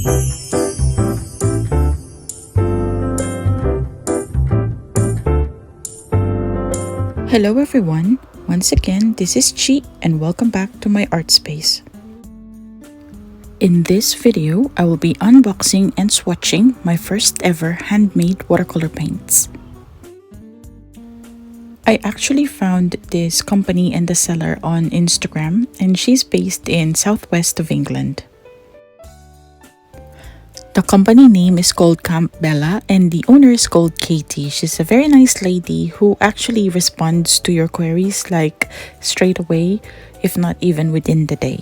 Hello everyone, once again this is Chi and welcome back to my art space. In this video, I will be unboxing and swatching my first ever handmade watercolor paints. I actually found this company and the seller on Instagram, and she's based in southwest of England. The company name is called Campbella and the owner is called Katie. She's a very nice lady who actually responds to your queries like straight away, if not even within the day.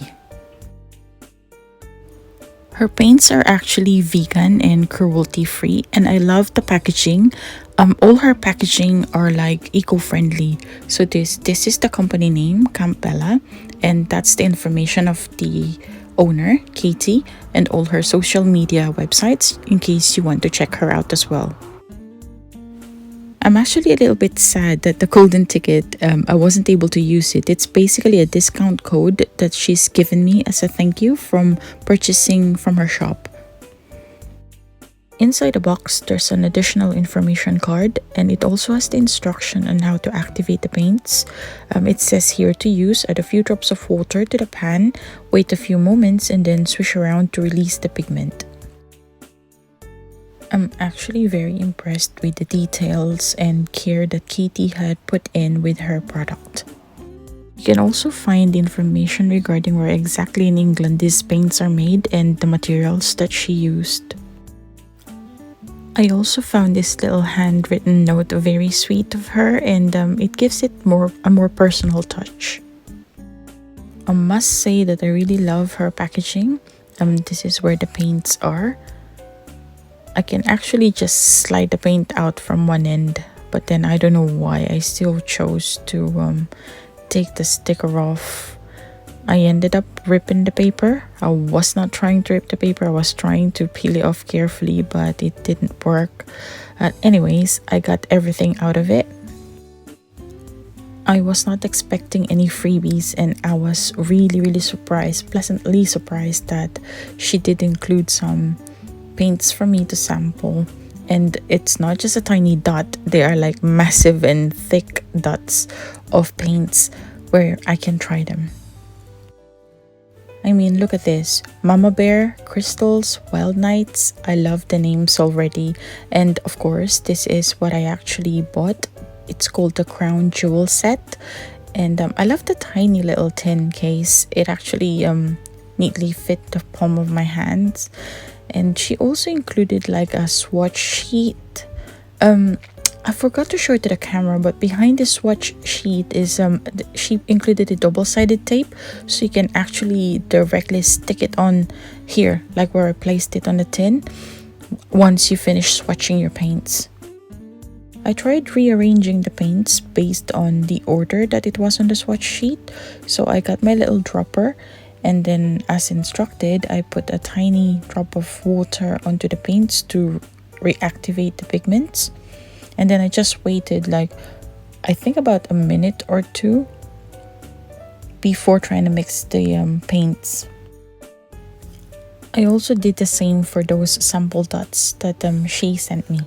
Her paints are actually vegan and cruelty free, and I love the packaging. All her packaging are like eco-friendly. So this is the company name, Campbella, and that's the information of the owner, Katie, and all her social media websites in case you want to check her out as well. I'm actually a little bit sad that the golden ticket, I wasn't able to use it. It's basically a discount code that she's given me as a thank you from purchasing from her shop. Inside the box, there's an additional information card, and it also has the instruction on how to activate the paints. It says here to use: add a few drops of water to the pan, wait a few moments, and then swish around to release the pigment. I'm actually very impressed with the details and care that Katie had put in with her product. You can also find information regarding where exactly in England these paints are made and the materials that she used. I also found this little handwritten note very sweet of her, and it gives it a more personal touch. I must say that I really love her packaging. This is where the paints are. I can actually just slide the paint out from one end, but then I don't know why I still chose to take the sticker off. I ended up ripping the paper. I was not trying to rip the paper, I was trying to peel it off carefully, but it didn't work. Anyways, I got everything out of it. I was not expecting any freebies, and I was really surprised, pleasantly surprised that she did include some paints for me to sample. And it's not just a tiny dot, they are like massive and thick dots of paints where I can try them. I mean, look at this: Mama Bear, Crystals, Wild Nights. I love the names already. And of course, this is what I actually bought. It's called the Crown Jewel set. And I love the tiny little tin case. It actually neatly fit the palm of my hands. And she also included like a swatch sheet. I forgot to show it to the camera, but behind the swatch sheet is she included a double-sided tape, so you can actually directly stick it on here, like where I placed it on the tin, once you finish swatching your paints. I tried rearranging the paints based on the order that it was on the swatch sheet. So I got my little dropper, and then as instructed, I put a tiny drop of water onto the paints to reactivate the pigments. And then I just waited like, I think about a minute or two before trying to mix the paints. I also did the same for those sample dots that she sent me.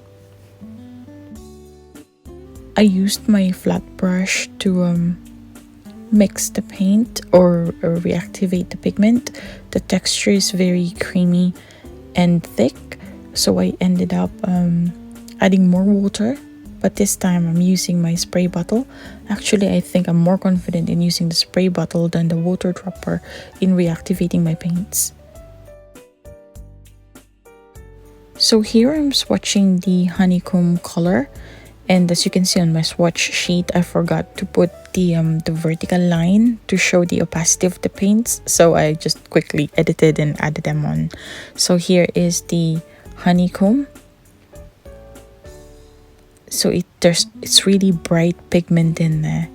I used my flat brush to mix the paint or reactivate the pigment. The texture is very creamy and thick, so I ended up adding more water, but this time I'm using my spray bottle. Actually, I think I'm more confident in using the spray bottle than the water dropper in reactivating my paints. So here I'm swatching the honeycomb color, and as you can see on my swatch sheet, I forgot to put the vertical line to show the opacity of the paints, so I just quickly edited and added them on. So here is the honeycomb. So it's really bright pigment in there.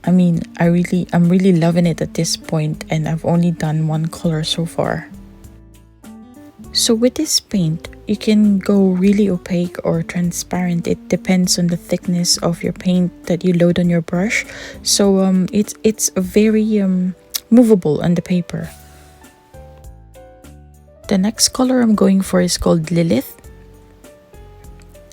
I mean, I'm really loving it at this point, and I've only done one color so far. So with this paint, you can go really opaque or transparent. It depends on the thickness of your paint that you load on your brush. So it's very movable on the paper. The next color I'm going for is called Lilith.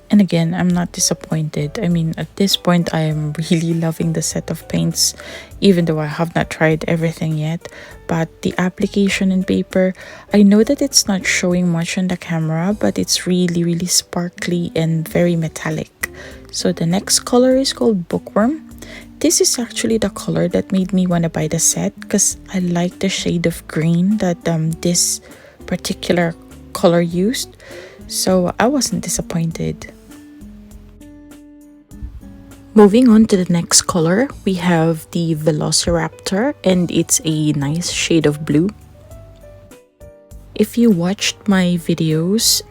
And again, I'm not disappointed. I mean, at this point, I am really loving the set of paints, even though I have not tried everything yet. But the application and paper, I know that it's not showing much on the camera, but it's really, really sparkly and very metallic. So the next color is called Bookworm. This is actually the color that made me want to buy the set because I like the shade of green that this particular color used. So I wasn't disappointed. Moving on to the next color, we have the Velociraptor, and it's a nice shade of blue. If you watched my videos,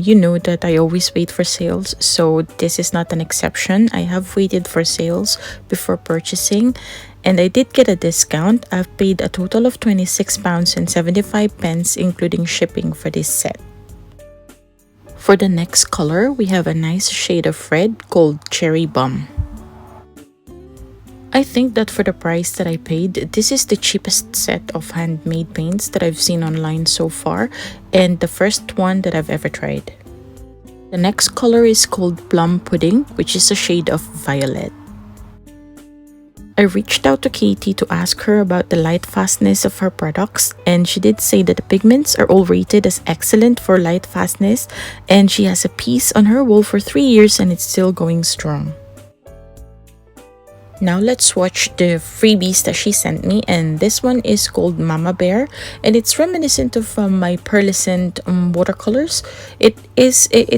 you know that I always wait for sales, so this is not an exception. I have waited for sales before purchasing, and I did get a discount. I've paid a total of £26.75, including shipping for this set. For the next color, we have a nice shade of red called Cherry Bomb. I think that for the price that I paid, this is the cheapest set of handmade paints that I've seen online so far, and the first one that I've ever tried. The next color is called Plum Pudding, which is a shade of violet. I reached out to Katie to ask her about the light fastness of her products, and she did say that the pigments are all rated as excellent for light fastness, and she has a piece on her wall for 3 years and it's still going strong. Now let's swatch the freebies that she sent me, and this one is called Mama Bear, and it's reminiscent of my pearlescent watercolors. It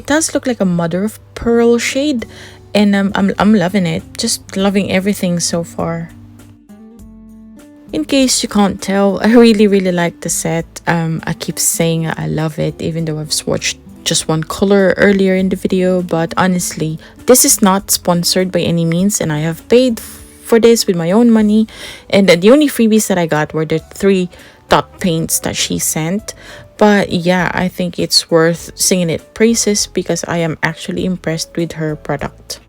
does look like a mother of pearl shade, and I'm loving it. Just loving everything so far. In case you can't tell, I really like the set. I keep saying I love it, even though I've swatched just one color earlier in the video, but honestly, this is not sponsored by any means, and I have paid for this with my own money, and the only freebies that I got were the 3 dot paints that she sent. But yeah, I think it's worth singing it praises because I am actually impressed with her product.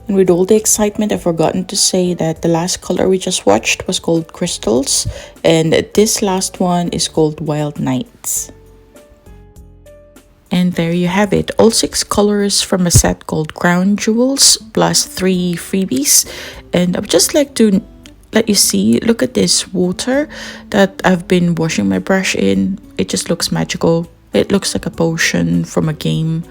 And with all the excitement, I've forgotten to say that the last color we just watched was called Crystals, and this last one is called Wild Nights. And there you have it, all 6 colors from a set called Crown Jewels plus 3 freebies. And I would just like to let you see, look at this water that I've been washing my brush in. It just looks magical. It looks like a potion from a game.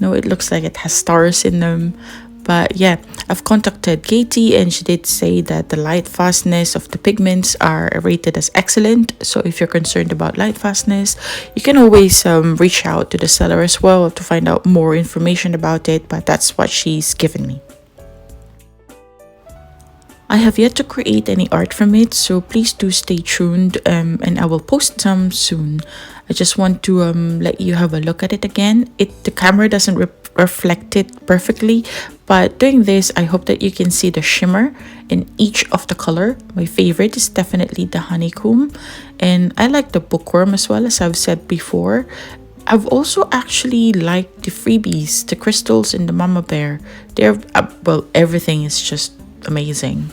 No, it looks like it has stars in them. But yeah, I've contacted Katie and she did say that the light fastness of the pigments are rated as excellent. So if you're concerned about light fastness, you can always reach out to the seller as well to find out more information about it. But that's what she's given me. I have yet to create any art from it, so please do stay tuned, and I will post some soon. I just want to let you have a look at it again. The camera doesn't reflect it perfectly, but doing this, I hope that you can see the shimmer in each of the color. My favorite is definitely the honeycomb, and I like the bookworm as well, as I've said before. I've also actually liked the freebies, the crystals and the mama bear. They're well, everything is just amazing.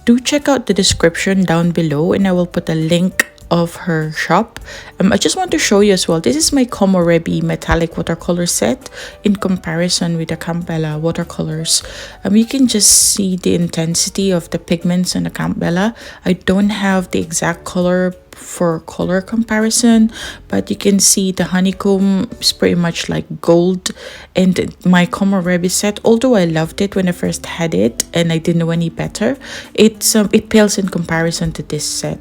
Do check out the description down below, and I will put a link of her shop. I just want to show you as well, this is my Komorebi metallic watercolor set in comparison with the Campbella watercolors. You can just see the intensity of the pigments on the Campbella. I don't have the exact color for color comparison, but you can see the honeycomb is pretty much like gold, and my Komorebi set, although I loved it when I first had it and I didn't know any better, it pales in comparison to this set.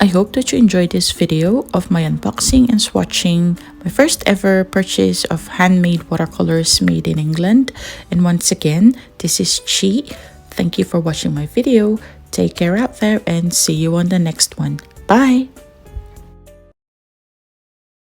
I hope that you enjoyed this video of my unboxing and swatching my first ever purchase of handmade watercolors made in England. And once again, this is Chi. Thank you for watching my video. Take care out there and see you on the next one. Bye!